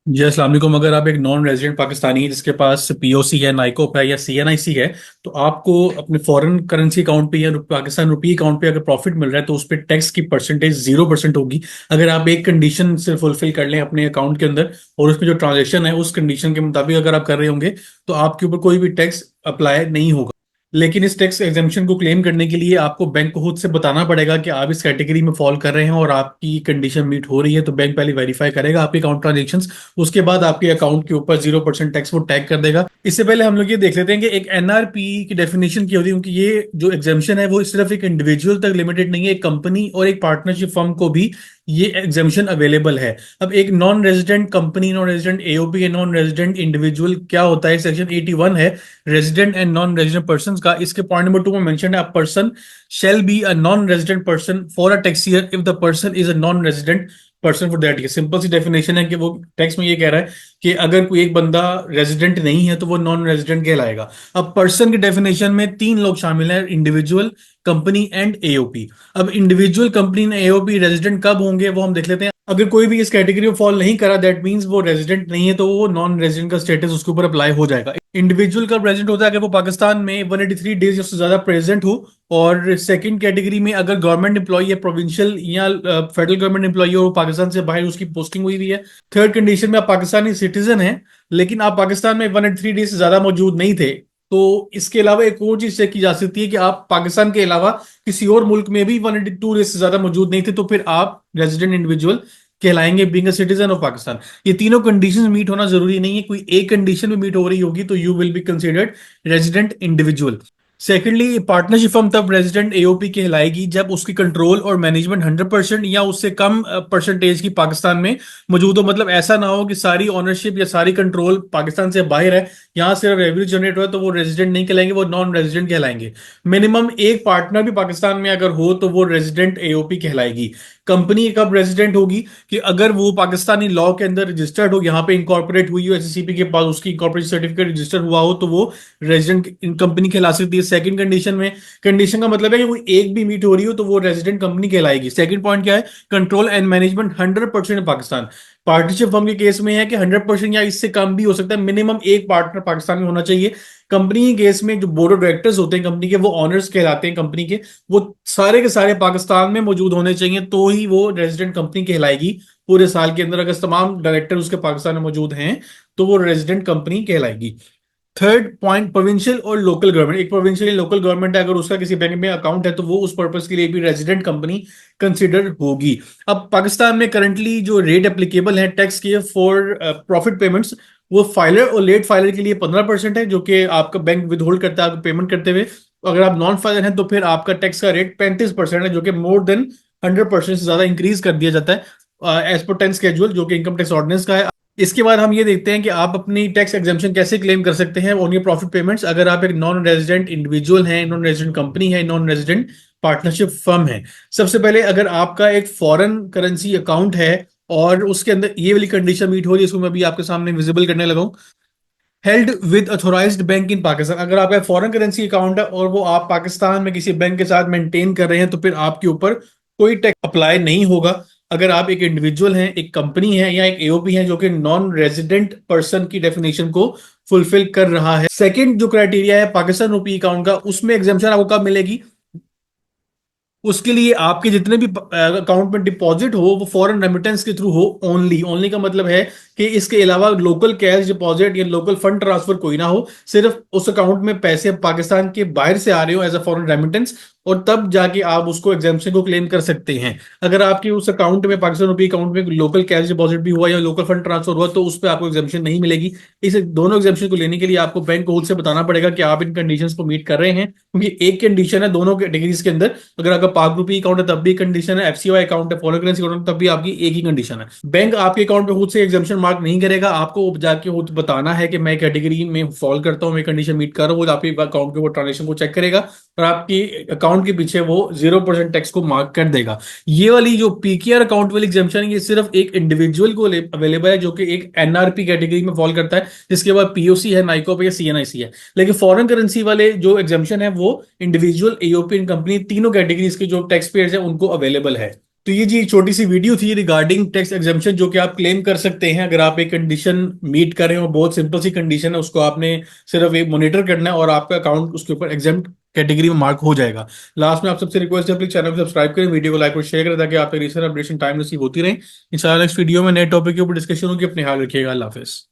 जी अस्सलाम वालेकुम। अगर आप एक नॉन रेजिडेंट पाकिस्तानी है जिसके पास पीओसी है, नाइकोप है या सीएनआईसी है, तो आपको अपने फॉरेन करेंसी अकाउंट पे या पाकिस्तान रुपी अकाउंट पे अगर प्रॉफिट मिल रहा है तो उस पर टैक्स की परसेंटेज 0% होगी। अगर आप एक कंडीशन से फुलफिल कर लें अपने अकाउंट के अंदर और उसमें जो ट्रांजेक्शन है उस कंडीशन के मुताबिक अगर आप कर रहे होंगे तो आपके ऊपर कोई भी टैक्स अप्लाई नहीं होगा। लेकिन इस टैक्स एग्जेम्पशन को क्लेम करने के लिए आपको बैंक को खुद से बताना पड़ेगा कि आप इस कैटेगरी में फॉल कर रहे हैं और आपकी कंडीशन मीट हो रही है, तो बैंक पहले वेरीफाई करेगा आपके अकाउंट ट्रांजेक्शंस। उसके बाद आपके अकाउंट के ऊपर 0% टैक्स वो टैग कर देगा। इससे पहले हम लोग ये देख लेते हैं कि एक एनआरपी की डेफिनेशन क्या होती है, क्योंकि ये जो एग्जामेशन है वो सिर्फ एक इंडिविजुअल तक लिमिटेड नहीं है, एक कंपनी और एक पार्टनरशिप फर्म को भी ये एग्जामेशन अवेलेबल है। अब एक non resident company, non resident AOP या नॉन रेजिडेंट इंडिविजुअल क्या होता है, सेक्शन 81 है resident and non resident person का। इसके पॉइंट नंबर 2 में मेंशन है, a person shall be a non-resident person for a tax year if the person is a non-resident person for that year. Simple सी definition है कि वो tax में ये कह रहा है कि अगर कोई एक बंदा रेजिडेंट नहीं है तो वो नॉन रेजिडेंट कहलाएगा। अब पर्सन की डेफिनेशन में तीन लोग शामिल हैं, इंडिविजुअल, कंपनी एंड एओपी। अब individual, company and AOP resident कब होंगे वो हम देख लेते हैं। अगर कोई भी इस कैटेगरी में फॉल नहीं करा, दैट मींस वो रेजिडेंट नहीं है, तो वो नॉन रेजिडेंट का स्टेटस उसके ऊपर अप्लाई हो जाएगा। इंडिविजुअल का प्रेजेंट होता है अगर वो पाकिस्तान में 183 डेज या उससे ज्यादा प्रेजेंट हो। और सेकंड कैटेगरी में अगर गवर्नमेंट एम्प्लॉय या प्रोविंशियल या फेडरल गवर्नमेंट एम्प्लॉय हो, पाकिस्तान से बाहर उसकी पोस्टिंग हुई हुई है। थर्ड कंडीशन में आप पाकिस्तानी सिटीजन हैं लेकिन आप पाकिस्तान में 183 डेज से ज्यादा मौजूद नहीं थे। तो इसके अलावा एक और चीज चेक की जा सकती है कि आप पाकिस्तान के अलावा किसी और मुल्क में भी 182 डेज से ज्यादा मौजूद नहीं थे, तो फिर आप रेजिडेंट इंडिविजुअल कहलाएंगे, being a citizen of Pakistan. ये तीनों कंडीशंस मीट होना जरूरी नहीं है, कोई एक कंडीशन में मीट हो रही होगी तो you will be considered resident individual. Secondly, partnership firm तब रेजिडेंट एओपी कहलाएगी जब उसकी कंट्रोल और मैनेजमेंट 100% या उससे कम परसेंटेज की पाकिस्तान में मौजूद हो। मतलब ऐसा ना हो कि सारी ओनरशिप या सारी कंट्रोल पाकिस्तान से बाहर है, यहाँ सिर्फ रेवेन्यू जनरेट हो, तो वो रेजिडेंट नहीं कहलाएंगे, वो नॉन रेजिडेंट कहलाएंगे। मिनिमम एक पार्टनर भी पाकिस्तान में अगर हो तो वो रेजिडेंट एओपी कहलाएगी। कंपनी कब रेजिडेंट होगी कि अगर वो पाकिस्तानी लॉ के अंदर रजिस्टर्ड हो, यहाँ पे इंकॉर्पोरेट हुई हो, एसएससीपी के पास उसकी इंकॉर्पोरेशन सर्टिफिकेट रजिस्टर हुआ हो, तो वो रेजिडेंट कंपनी कहला सकती है। सेकंड कंडीशन में, कंडीशन का मतलब है कि कोई एक भी मीट हो रही हो तो वो रेजिडेंट कंपनी कहलाएगी। सेकंड पॉइंट क्या है, control and management 100% Pakistan. Partnership firm के केस में है कि 100% या इससे कम भी हो सकता है, मिनिमम एक पार्टनर पाकिस्तान में होना चाहिए। कंपनी के केस में जो बोर्ड ऑफ डायरेक्टर्स होते हैं कंपनी के, वो ऑनर्स कहलाते हैं कंपनी के, वो सारे के सारे पाकिस्तान में मौजूद होने चाहिए, तो ही वो रेजिडेंट कंपनी कहलाएगी। पूरे साल के अंदर अगर तमाम डायरेक्टर उसके पाकिस्तान में मौजूद हैं तो वो रेजिडेंट कंपनी कहलाएगी। थर्ड पॉइंट, प्रोविंशियल और लोकल गवर्नमेंट। एक प्रोविंशियल या लोकल गवर्नमेंट है, अगर उसका किसी बैंक में अकाउंट है तो वो उस पर्पस के लिए भी रेजिडेंट कंपनी कंसिडर होगी। अब पाकिस्तान में करंटली जो रेट एप्लीकेबल है टैक्स के फॉर प्रॉफिट पेमेंट्स, वो फाइलर और लेट फाइलर के लिए 15% है, जो कि आपका बैंक विद होल्ड करता है आपको पेमेंट करते हुए। अगर आप नॉन फाइलर हैं तो फिर आपका टैक्स का रेट 35% है, जो कि मोर देन 100% से ज्यादा इंक्रीज कर दिया जाता है एज पर 10 स्केड्यूल, जो कि इनकम टैक्स ऑर्डिनेंस का है। इसके बाद हम ये देखते हैं कि आप अपनी टैक्स एग्जेम्पशन कैसे क्लेम कर सकते हैं ऑन योर प्रॉफिट पेमेंट्स, अगर आप एक नॉन रेजिडेंट इंडिविजुअल हैं, नॉन रेजिडेंट कंपनी है, नॉन रेजिडेंट पार्टनरशिप फर्म है। सबसे पहले, अगर आपका एक फॉरेन करेंसी अकाउंट है और उसके अंदर ये वाली कंडीशन मीट हो रही है, इसको मैं भी आपके सामने विजिबल करने लगा हूं, हेल्ड विद अथोराइज्ड बैंक इन पाकिस्तान। अगर आपका फॉरेन करेंसी अकाउंट है और वो आप पाकिस्तान में किसी बैंक के साथ मेंटेन कर रहे हैं तो फिर आपके ऊपर कोई टैक्स अप्लाई नहीं होगा। अगर आप एक इंडिविजुअल हैं, एक कंपनी है या एक एओपी है जो कि नॉन रेजिडेंट पर्सन की डेफिनेशन को फुलफिल कर रहा है। सेकंड जो क्राइटेरिया है पाकिस्तान रुपी अकाउंट का, उसमें एग्जाम्पशन आपको कब मिलेगी, उसके लिए आपके जितने भी अकाउंट में डिपॉजिट हो वो फॉरेन रेमिटेंस के थ्रू हो। ओनली ओनली का मतलब है कि इसके अलावा लोकल कैश डिपॉजिट या लोकल फंड ट्रांसफर कोई ना हो, सिर्फ उस अकाउंट में पैसे पाकिस्तान के बाहर से आ रहे हो एज अ फॉरेन रेमिटेंस, और तब जाके आप उसको एग्जाम्पशन को क्लेम कर सकते हैं। अगर आपके उस अकाउंट में, पाकिस्तान रुपये अकाउंट में लोकल कैश डिपॉजिट भी हुआ या लोकल फंड ट्रांसफर हुआ तो उस पर आपको एग्जाम्पशन नहीं मिलेगी। इस दोनों एग्जाम्पशन को लेने के लिए आपको बैंक को खुद से बताना पड़ेगा कि आप इन कंडीशंस को मीट कर रहे हैं, क्योंकि एक कंडीशन है दोनों कैटेगरीज के अंदर। अगर आपका पाक रुपी अकाउंट है तब भी कंडीशन है, एफसीओ अकाउंट है, फॉरेन करेंसी अकाउंट तब भी आपकी एक ही कंडीशन है। बैंक आपके अकाउंट पे खुद से एग्जाम्पशन मार्क नहीं करेगा, आपको जाके खुद बताना है कि मैं कैटेगरी में फॉल करता हूँ, मैं कंडीशन मीट कर रहा हूँ, वो आपके अकाउंट के वो ट्रांजेक्शन को चेक करेगा और आपकी अकाउंट के पीछे वो 0% टैक्स को मार्क कर देगा। ये वाली जो पीकेआर अकाउंट वाली एग्जाम्पशन है, ये सिर्फ एक इंडिविजुअल को अवेलेबल है जो कि एक एनआरपी कैटेगरी में फॉल करता है, जिसके बाद पीओसी है, नाइकोप या सीएनआईसी है। लेकिन फॉरेन करेंसी वाले जो एग्जाम्पशन है वो इंडिविजुअल, यूरोपियन कंपनी, तीनों कैटेगरीज के जो टैक्स पेयर्स हैं उनको अवेलेबल है। तो ये जी एक छोटी सी वीडियो थी रिगार्डिंग टैक्स एग्जेम्पशन, जो कि आप क्लेम कर सकते हैं अगर आप एक कंडीशन मीट कर रहे हो। बहुत सिंपल सी कंडीशन है, उसको आपने सिर्फ एक मॉनिटर करना है और आपका अकाउंट उसके ऊपर एग्जेम्प्ट कैटेगरी में मार्क हो जाएगा। लास्ट में आप सबसे रिक्वेस्ट है, प्लीज चैनल को सब्सक्राइब करें, वीडियो को लाइक और शेयर करें, ताकि आप रिसेंट अपडेशन टाइम रिसीव होती रहे। इंशाल्लाह नेक्स्ट वीडियो में नए टॉपिक के ऊपर डिस्कशन होगी। अपने ख्याल रखिएगा। अल्लाह हाफिज।